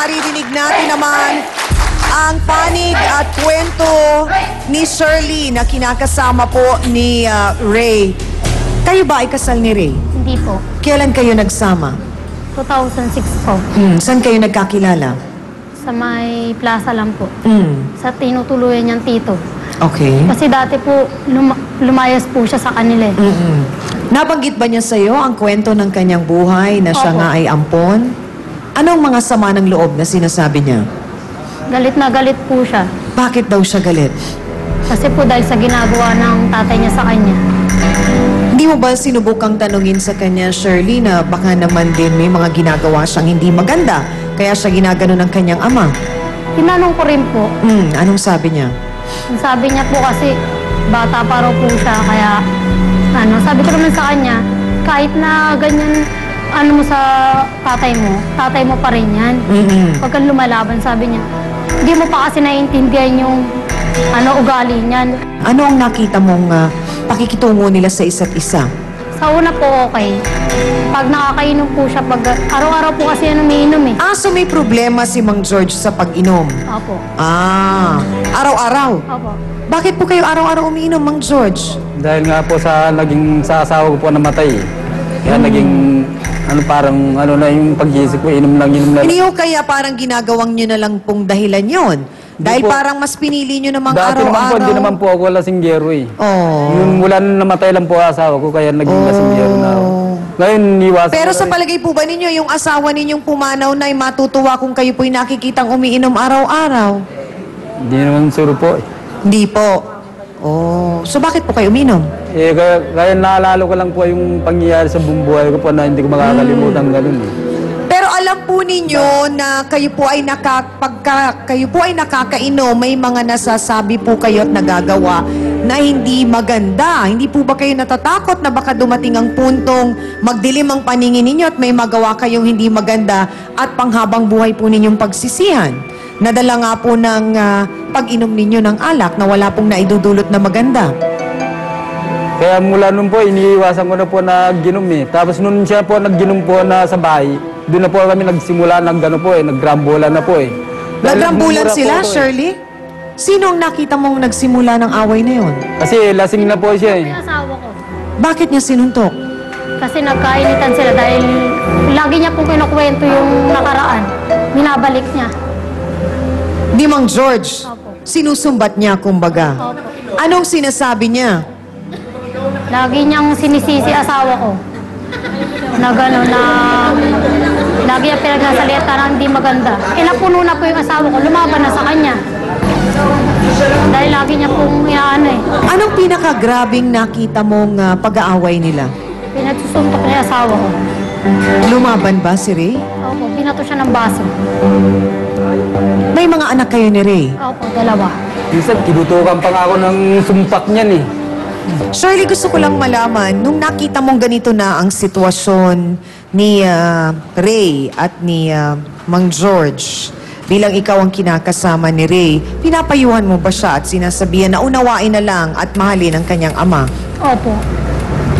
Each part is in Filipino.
maririnig natin naman ang panig at kwento ni Shirley na kinakasama po ni Ray. Kayo ba ay kasal ni Ray? Hindi po. Kailan kayo nagsama? 2006 po. Saan kayo nagkakilala? Sa may plaza lang po. Sa tinutuluyan niyang tito. Okay. Kasi dati po, lumayas po siya sa kanila eh. Nabanggit ba niya sa'yo ang kwento ng kanyang buhay na siya Opo. nga ay ampon? Anong mga sama ng loob na sinasabi niya? Galit na galit po siya. Bakit daw siya galit? Kasi po dahil sa ginagawa ng tatay niya sa kanya. Hindi mo ba sinubukang tanungin sa kanya, Shirley, na baka naman din may mga ginagawa siyang hindi maganda, kaya siya ginagano ng kanyang ama? Tinanong ko rin po. Anong sabi niya? Ang sabi niya po kasi bata pa raw po siya, kaya sabi ko naman sa kanya, kahit na ganyan mo sa tatay mo pa rin yan. Pag kang lumalaban, sabi niya, hindi mo pa kasi naiintindihan yung ugali niyan. Ano ang nakita mong pakikitungo nila sa isa't isa? Sa una po okay. Pag nakakainom po siya, pag araw-araw po kasi yan umiinom eh. So may problema si Mang George sa pag-inom? Opo. Araw-araw? Opo. Bakit po kayo araw-araw umiinom, Mang George? Dahil nga po sa asawa ko po namatay. Kaya naging parang na yung pag-iisip ko, inom lang. Hindi ho kaya parang ginagawang nyo na lang pong dahilan yon. Dahil po. parang mas pinili nyo namang Dati naman po, araw-araw. hindi naman po ako lasinggero eh. Oh. Yung mula nung namatay lang po asawa ko, kaya naging lasinggero na ako. Ngayon, iwasan Pero ko sa na rin. palagay po ba ninyo, yung asawa ninyong pumanaw na ay matutuwa kung kayo po'y nakikitang umiinom araw-araw? Hindi naman sure po eh. Hindi po. So bakit po kayo uminom? Kaya naalala ko lang po yung pangyayari sa buong buhay ko po na hindi ko makakalimutan ganun eh. Pero alam po ninyo na kayo po ay pagka kayo po ay nakakainom, may mga nasasabi po kayo at nagagawa na hindi maganda. Hindi po ba kayo natatakot na baka dumating ang puntong magdilim ang paningin ninyo at may magawa kayong hindi maganda at panghabang buhay po ninyong pagsisihan? Nadala nga po ng pag-inom ninyo ng alak na wala pong naidudulot na maganda. Kaya mula nun po, iniiwasan ko na po na ginom eh. Tapos nun siya po nagginom po na sa bahay, doon na po kami nagsimula nagrambulan na po eh. Nagrambulan Dahil sila, po ito, eh. Shirley? Sino ang nakita mong nagsimula ng away na yon? Kasi lasing na po siya eh. Yung asawa ko. Bakit niya sinuntok? Kasi nagkainitan sila dahil lagi niya pong kinukwento yung nakaraan. Binabalik niya. Di Mang George, Opo. sinusumbat niya kumbaga. Opo. Anong sinasabi niya? Lagi niyang sinisisi asawa ko. Na gano'n na lagi niya pinagsasalita na hindi maganda. Napuno na po yung asawa ko, lumaban na sa kanya. Dahil lagi niya pong Anong pinakagrabing nakita mong pag-aaway nila? pinagsusuntok niya yung asawa ko. Lumaban ba si Ray? Opo, binato siya ng baso. May mga anak kayo ni Ray? Opo, dalawa. Minsan, tinutukan pa nga ako ng sumpak niyan eh. Shirley, gusto ko lang malaman, nung nakita mong ganito na ang sitwasyon ni Ray at ni Mang George, bilang ikaw ang kinakasama ni Ray, pinapayuhan mo ba siya at sinasabihan na unawain na lang at mahalin ang kanyang ama? Opo.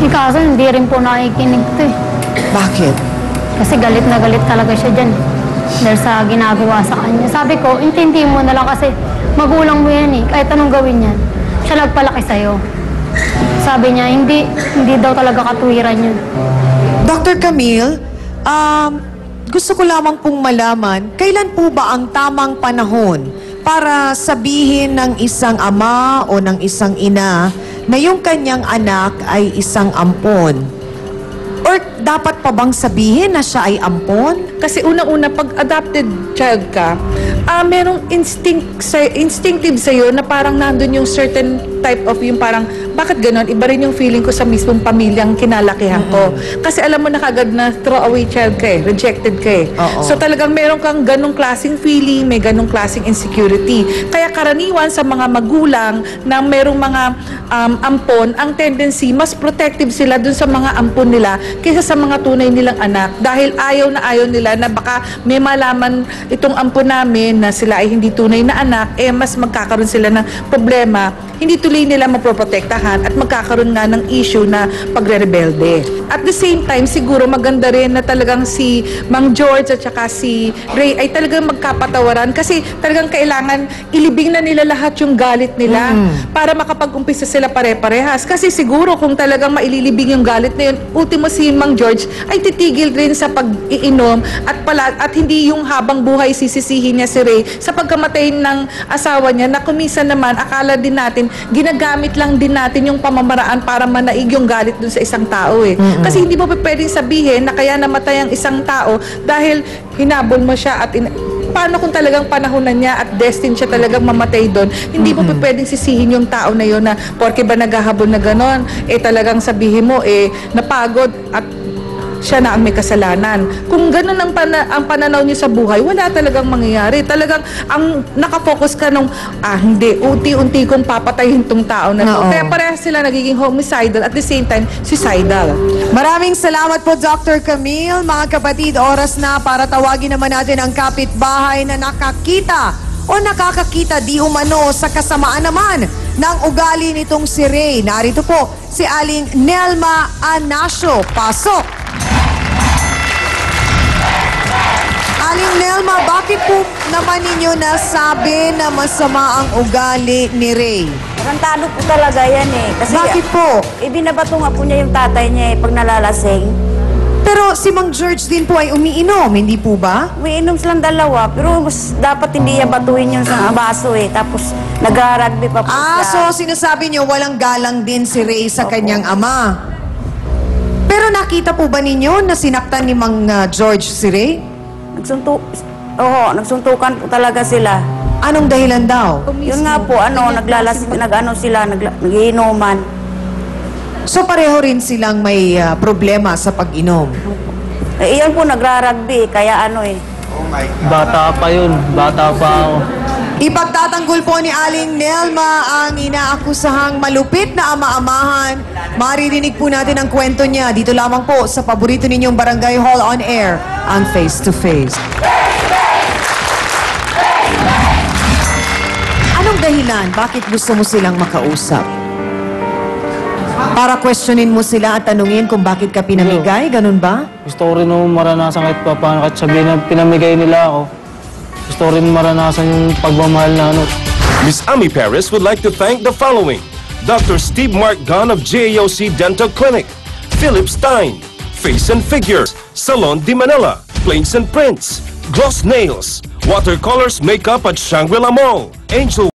Kaso hindi rin po nakikinig to eh. Bakit? Kasi galit na galit talaga siya dyan. Dahil sa ginagawa sa kanya. Sabi ko, intindi mo na lang kasi magulang mo yan eh. Kahit anong gawin yan. Siya nagpalaki sa'yo. Sabi niya, hindi daw talaga katuwiran yun. Dr. Camille, gusto ko lamang pong malaman, kailan po ba ang tamang panahon para sabihin ng isang ama o ng isang ina na yung kanyang anak ay isang ampon? Or dapat pa bang sabihin na siya ay ampon? Kasi unang-una, pag adopted child ka, merong instinctive sa'yo na parang nandun yung certain type of yung parang, bakit ganon? Iba rin yung feeling ko sa mismong pamilyang kinalakihan ko. Kasi alam mo na kagad na throwaway child ka eh, rejected ka eh. So talagang meron kang ganong klaseng feeling, may ganong klaseng insecurity. Kaya karaniwan sa mga magulang na merong mga ampon, ang tendency, mas protective sila dun sa mga ampon nila kaysa sa mga tunay nilang anak. Dahil ayaw nila na baka may malaman itong ampon namin na sila ay hindi tunay na anak, mas magkakaroon sila ng problema. Hindi tuloy tuloy nila mapoprotektahan at magkakaroon nga ng issue na pagre-rebelde. At the same time, siguro maganda rin na talagang si Mang George at saka si Ray ay talagang magkapatawaran kasi talagang kailangan ilibing na nila lahat yung galit nila para makapag-umpisa sila pare-parehas. Kasi siguro kung talagang maililibing yung galit na yun, ultimo si Mang George ay titigil rin sa pag-iinom at hindi yung habang buhay sisisihin niya si Ray sa pagkamatay ng asawa niya na kuminsan naman akala din natin ginagamit lang din natin yung pamamaraan para manaig yung galit dun sa isang tao eh. Kasi hindi mo pwedeng sabihin na kaya namatay ang isang tao dahil hinabol mo siya at paano kung talagang panahonan niya at destined siya talagang mamatay doon, hindi mo pwedeng sisihin yung tao na yun na porke ba naghahabol na ganon, talagang sabihin mo, napagod at siya na ang may kasalanan. Kung ganun ang pananaw niyo sa buhay, wala talagang mangyayari. Talagang ang nakafocus ka nung, hindi, unti-unti kong papatayin tong tao na to. Oo. Kaya parehas sila nagiging homicidal at the same time, suicidal. Maraming salamat po, Dr. Camille. Mga kapatid, oras na para tawagin naman natin ang kapitbahay na nakakita o nakakakita di umano sa kasamaan naman ng ugali nitong si Ray. Narito po si Aling Nelma Anasio. Pasok! Aling Nelma, bakit po naman ninyo nasabi na masama ang ugali ni Ray? Tarantado po talaga yan eh. Kasi Bakit po? binabato nga po niya yung tatay niya pag nalalasing. Pero si Mang George din po ay umiinom, hindi po ba? Umiinom silang dalawa, pero mas dapat hindi niya batuhin yung sa baso eh. Tapos nag-rugby pa po So siya. sinasabi niyo walang galang din si Ray sa kanyang ama. Pero nakita po ba ninyo na sinaktan ni Mang George si Ray? Nagsuntukan po talaga sila. Anong dahilan daw? Yun nga po, nagiinuman. So pareho rin silang may problema sa pag-inom. Iyon po nagra-rugby, kaya Bata pa yun. Bata pa ako. Ipagtatanggol po ni Aling Nelma ang inaakusahang malupit na ama-amahan. Maririnig po natin ang kwento niya dito lamang po sa paborito ninyong Barangay Hall on Air, ang Face to Face. Anong dahilan? Bakit gusto mo silang makausap? Para questionin mo sila at tanungin kung bakit ka pinamigay? Ganun ba? Gusto ko rin maranasan kahit pa paano, kahit sabihin na pinamigay nila ako. Gusto ko rin maranasan yung pagmamahal na Miss Ami Perez would like to thank the following: Dr. Steve Mark Gunn of JAOC Dental Clinic, Philip Stein, Face and Figures, Salon de Manila, Plains and Prints, Gloss Nails, Watercolors Makeup at Shangri-La Mall, Angel